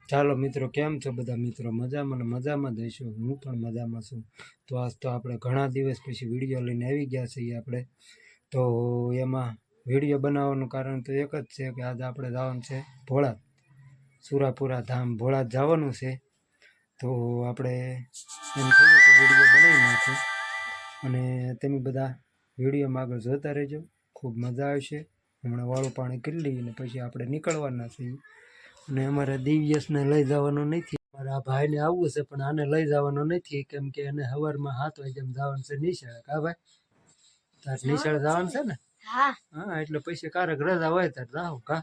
ચાલો મિત્રો, કેમ છો બધા મિત્રો? મજામાં ને મજામાં જઈશું. હું પણ મજામાં છું. તો આજ તો આપણે ઘણા દિવસ પછી વિડીયો લઈને આવી ગયા છીએ આપણે. તો એમાં વિડીયો બનાવવાનું કારણ તો એક જ છે કે આજે આપણે જવાનું છે ભોળાદ, સુરાપુરા ધામ ભોળાદ જવાનું છે. તો આપણે એમ થયું કે વિડીયો બનાવી નાખું અને તમે બધા વિડીયોમાં આગળ જોતા રહેજો. ખૂબ મજા આવશે. હમણાં વાળું પાણી કરી લઈએ અને પછી આપણે નીકળવાના છીએ. અને અમારે દિવ્યેશને લઈ જવાનો નથી. મારા ભાઈને આવવું છે પણ આને લઈ જવાનો નથી, કેમ કે એને સવારમાં 7 વાગ્યામાં જવાનું છે નિશાળે. કા ભાઈ, તાર નિશાળે જવાનું છે ને? હા, એટલે પછી કારક રજા હોય ત્યારે જાવ. કા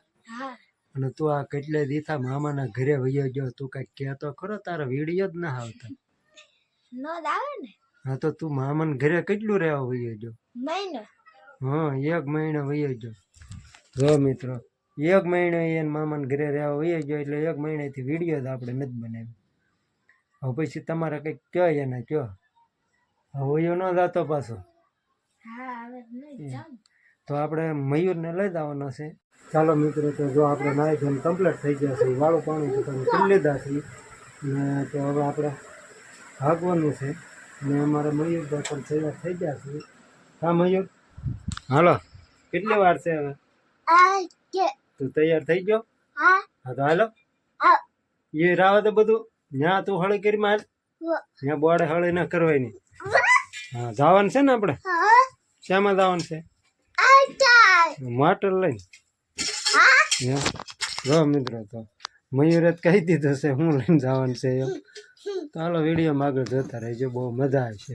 અને તું આ કેટલે દીથા મામાના ઘરે વયો ગયો, તું કઈક કહેતો ખરો? તારા વિડીયો જ ના આવતા. હા, તો તું મામાના ઘરે કેટલું રહેવા વયો ગયો? હા, 1 મહિનો વયો ગયો. જો મિત્રો, 1 મહિનો એને મામાના ઘરે રહેવા વયો ગયો, એટલે 1 મહિનાથી વિડીયો જ આપણે નથી બનાવ્યો. હવે પછી તમારે કંઈક કહો એને, કહો. વયો ન જતો પાછો. તો આપણે મયુરને લઈ જવાનો છે. ચાલો મિત્રો, તો જો આપણે નાઈ ધોઈને કમ્પ્લીટ થઈ ગયા છે, વાળું પાણી તો તમે પી લીધા છે ને. તો હવે આપણે ભાગવાનું છે ને. અમારે મયુરભાઈ પણ તૈયાર થઈ ગયા છે. હા મયુર, હાલો. કેટલી વાર છે હવે? તું તૈયાર થઈ ગયો? હા, તો હાલો. એ રાવા તો બધું ત્યાં તું હળી કરી માં ત્યાં બોડે હળી ના કરવાની. હા, જવાનું છે ને આપણે? શામાં જવાનું છે? મોટર લઈને. જો મિત્રો, તો મયુરે જ કહી દીધું છે હું લઈને જવાનું છે એમ. તો હાલો, વિડીયોમાં આગળ જોતા રહેજો, બહુ મજા આવશે.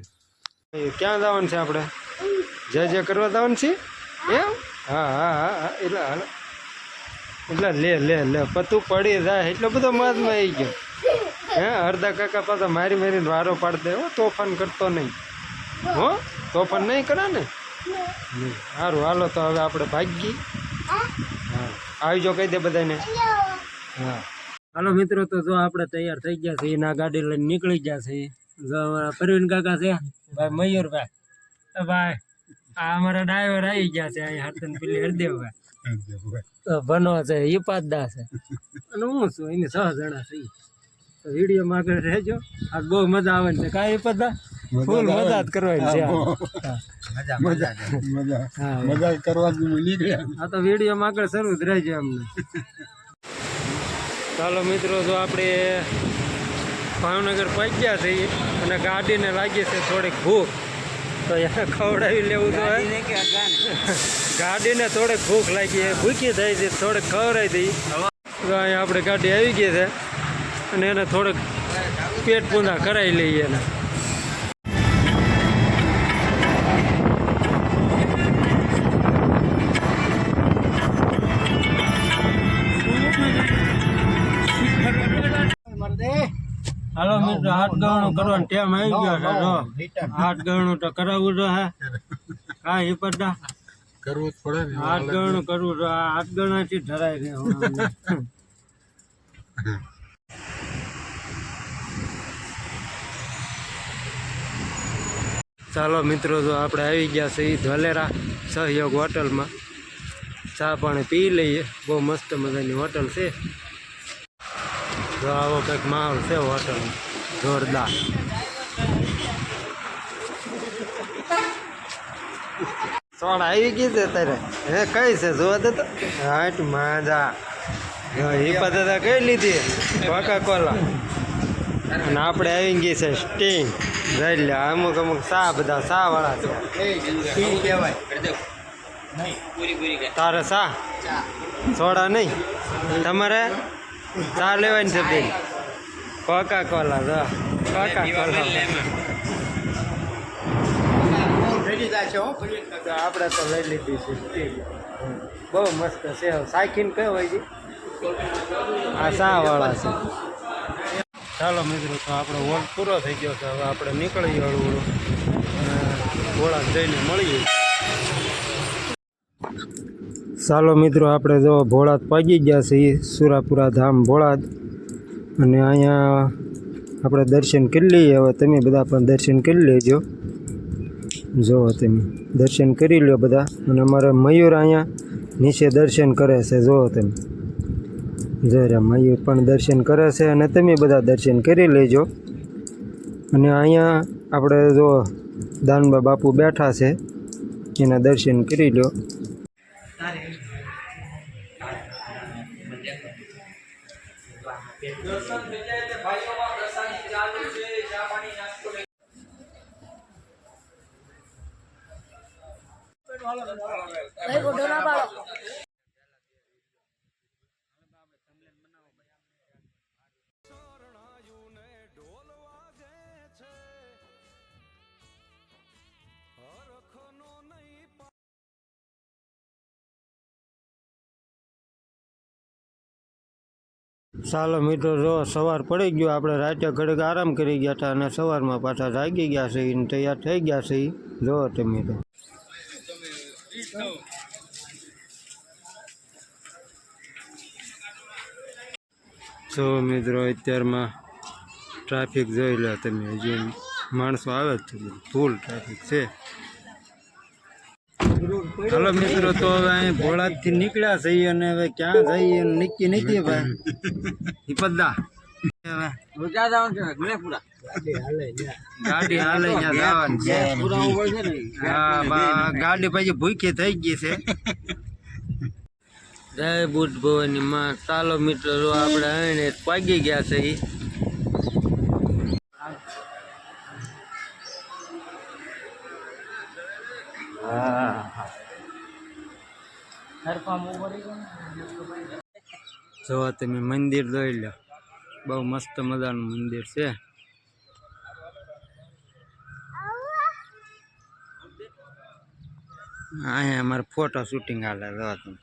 ક્યાં જવાનું છે આપણે? જય કરવા જવાનું છે એમ? હા હા હા હા, એટલે હાલો. એટલે લે પતું પડી જાય એટલો બધો મજમાં આવી ગયો. હે, અડધા કાકા પાછા મારીને વારો પાડી દે. હો, તોફાન કરતો નહીં. હો, તોફાન નહીં કરે ને. સારું, હાલો તો હવે આપણે ભાગી. હા, આવજો કહી દે બધાને. હા, હાલો મિત્રો, તો જો આપણે તૈયાર થઈ ગયા છીએ. એના ગાડી લઈને નીકળી ગયા છે. જો અમારા પ્રવીણ કાકા છે, ભાઈ મયુરભાઈ. ભાઈ, આ અમારા ડ્રાઈવર આવી ગયા છે અહીંયા. હરતન પેલી હરદેવભાઈ બનો છે, ઈપાદા છે અને હું છું. એને 6 જણા છે. તો વિડીયોમાં આગળ રહેજો. આ બહુ મજા આવે છે. કાંઈ ઈપાદા ફૂલ મજા જ કરવાની છે. મજા કરવાની નીકળ્યા. આ તો વિડીયોમાં આગળ શરૂ જ રહેજો અમને. ચાલો મિત્રો, જો આપણે ભાવનગર પહોંચ્યા છીએ અને ગાડીને લાગી છે થોડીક ભૂખ, તો એને ખવડાવી લેવું તો. ગાડીને થોડીક ભૂખ લાગી, ભૂખી થઈ છે, થોડીક ખવડાવી દઈ. તો અહીંયા આપણે ગાડી આવી ગઈ છે અને એને થોડીક પેટ પૂંદા કરાવી લઈએ એને. હાલો મિત્રો, 8 ગણું કરવાનો ટાઈમ આવી ગયો છે. જો 8 ગણું તો કરાવવું જો હે. હા, એ બધા કરવું જ પડે ને. 8 ગણું કરવું તો 8 ગણાથી ધરાય છે. ચાલો મિત્રો, જો આપણે આવી ગયા છે ધોલેરા સહયોગ હોટલમાં. ચા પાણી પી લઈએ. બહુ મસ્ત મજાની હોટલ છે. જો આવો કંઈક માહોલ છે હોટલમાં, જોરદાર. સોડા આવી ગઈ છે તારે? હે, કઈ છે જોવા દે તો. હાટ માજા એ પદ્ધતિ કઈ લીધી કોકા કોલા. અને આપણે આવી ગઈ છે સ્ટિંગ. જઈ લે, અમુક સા બધા સા વાળા છે. તારે સા સોડા નહીં? તમારે ચા લેવાની છે બેન? Coca Cola. જો કોકા કોલા આપણે તો લઈ લીધી છે. બહુ મસ્ત છે. સાઈકીન કયો હોય છે? આ સા વાળા છે. ચાલો મિત્રો, તો આપણો વોલ પૂરો થઈ ગયો છે. હવે આપણે નીકળીએ હળવું ભોળાદ જઈને મળીએ. ચાલો મિત્રો, આપણે જો ભોળાદ પહોંચી ગયા છીએ, સુરાપુરા ધામ ભોળાદ. અને અહીંયા આપણે દર્શન કરી લઈએ. હવે તમે બધા પણ દર્શન કરી લેજો. જો તમે દર્શન કરી લો બધા. અને અમારે મયુર અહીંયા નીચે દર્શન કરે છે. જો તમે જરા મયુર પણ દર્શન કરે છે અને તમે બધા દર્શન કરી લેજો. અને અહીંયા આપણે જો દાનબા બાપુ બેઠા છે એના દર્શન કરી લો. ચાલો મિત્રો, જો સવાર પડી ગયો, આપણે રાતે ઘડીક આરામ કરી ગયા હતા અને સવારમાં પાછા જાગી ગયા છે, તૈયાર થઈ ગયા છે. જો તમે તો જો મિત્રો, અત્યારમાં ટ્રાફિક જોઈ લો તમે, હજી માણસો આવે જ છે, ફૂલ ટ્રાફિક છે. હાલો મિત્રો, તો હવે અહીં ભોળાથી નીકળ્યા છીએ અને હવે ક્યાં જઈએ નક્કી નથી ભાઈ. હિપદ્દા ગાડી હાલે ત્યાં જવાનું છે. હા, ગાડી પછી ભૂખી થઈ ગઈ છે. જય બુદ્ધ ભવાની માં. ચાલો મિત્રો, જો આપણે આવીને પાગી ગયા છે. જો તમે મંદિર જોઈ લો, બહુ મસ્ત મજાનું મંદિર છે. અહીંયા અમારે ફોટો શૂટિંગ હાલે. જો તમે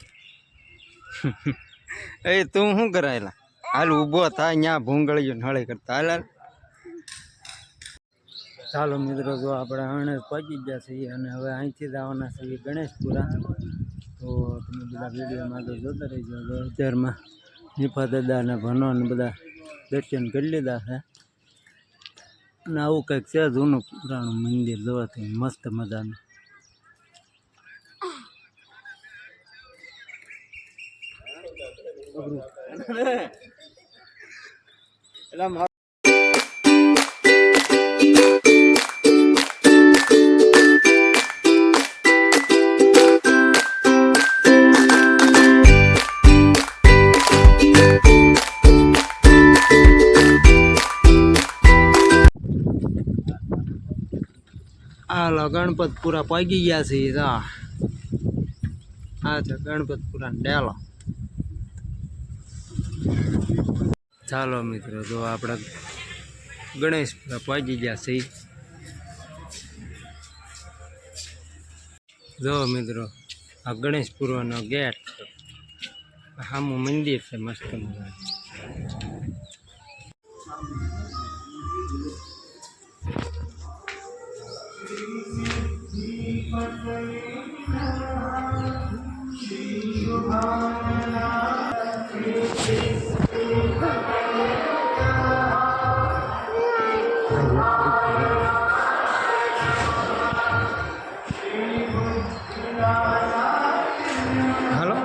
એ તું શું કરાયેલા? હાલ ઊભો થાય, ત્યાં ભૂંગળીઓ નળી કરતા હાલ. ચાલો મિત્રો, જો આપણે આણે પહોંચી ગયા છીએ અને હવે અહીંથી જવાના છીએ ગણેશપુરા. તો તમે બધા વિડીયોમાં આગળ જોતા રહીજો. અત્યારમાં નિફા દાદા અને ભનો અને બધા દર્શન કરી લીધા છે. અને આવું કંઈક છે જૂનું પુરાણું મંદિર, જોવાથી મસ્ત મજાનું. હાલો, ગણપતપુરા પહોંચી ગયા છે. આ છે ગણપતપુરા ડેલો. ચાલો મિત્રો, જો આપણે ગણેશપુરા પહોંચી ગયા છે. જો મિત્રો, આ ગણેશપુરાનો ગેટ છે. સામું મંદિર છે મસ્ત મજાનું. હાલો,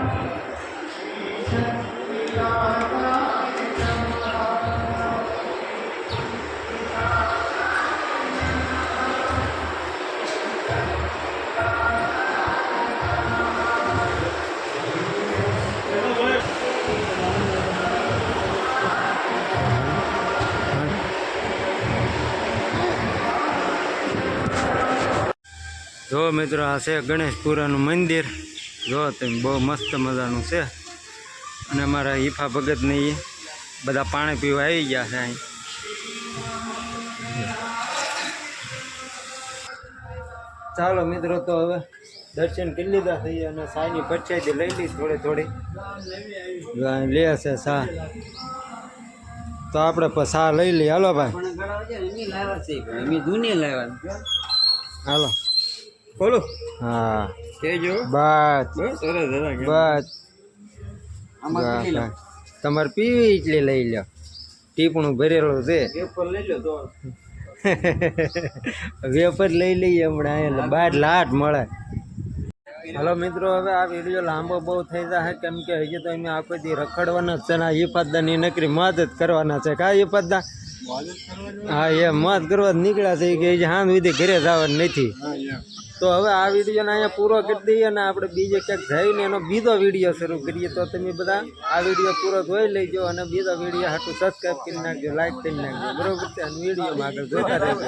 જો મિત્રો, આ છે ગણેશપુરાનું મંદિર. જો તમે, બહુ મસ્ત મજાનું છે. અને અમારા ઈફા ભગતને એ બધા પાણી પીવા આવી ગયા છે અહીં. ચાલો મિત્રો, તો હવે દર્શન કરી લીધા થઈ અને સાની પરસાદી લઈ લીધી થોડી થોડી. લે છે સા, તો આપણે સા લઈ લઈએ. હાલો ભાઈ, હાલો બોલો. હા, બસ બસ, તમારે પીવી એટલે લઈ લો. ટીપણું ભરેલું છે. વેપર લઈ લઈએ હમણાં, એટલે 12 લાટ મળે. હલો મિત્રો, હવે આ વિડીયો લાંબો બહુ થઈ જાય કેમ કે હજી તો અમે આખો દી રખડવાના જ છે ને ઈફાદદાની નકરી મોજ જ કરવાના છે. કા ઈફાદદા? હા એ મોજ કરવા જ નીકળ્યા છે કે હજી હાંજ સુધી ઘરે જવાનું નથી. તો હવે આ વિડીયોને અહીંયા પૂરો કરી દઈએ અને આપણે બીજે ક્યાંક જઈને એનો બીજો વિડીયો શરૂ કરીએ. તો તમે બધા આ વિડીયો પૂરો જોઈ લેજો અને બીજો વિડીયો હાટું સબસ્ક્રાઈબ કરી નાખજો, લાઈક કરી નાખજો, બરોબર છે? અને વિડીયોમાં આગળ જોતા રહેજો.